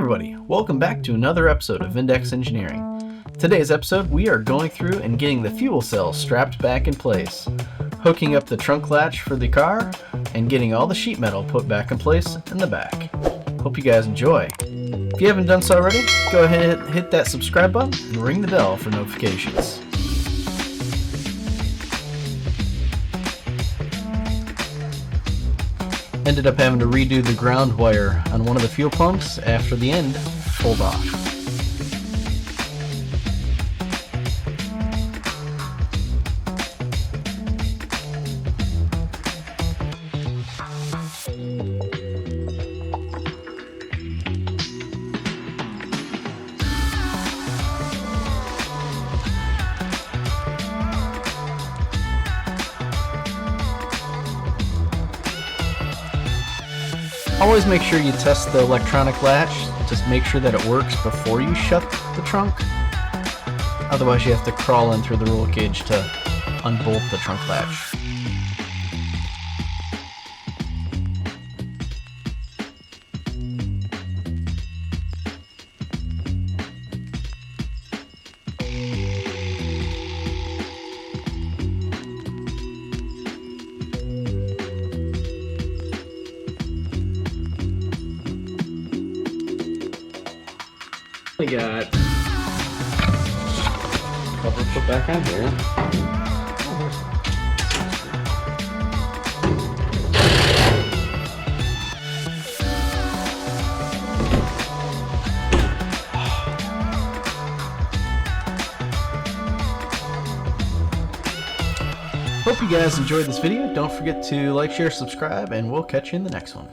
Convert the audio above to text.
everybody, welcome back to another episode of Index Engineering. Today's episode we are going through and getting the fuel cells strapped back in place, hooking up the trunk latch for the car, and getting all the sheet metal put back in place in the back. Hope you guys enjoy. If you haven't done so already, go ahead and hit that subscribe button and ring the bell for notifications. Ended up having to redo the ground wire on one of the fuel pumps after the end pulled off. Always make sure you test the electronic latch. Just make sure that it works before you shut the trunk. Otherwise you have to crawl in through the roll cage to unbolt the trunk latch. We got cover put back on here. Hope you guys enjoyed this video. Don't forget to like, share, subscribe, and we'll catch you in the next one.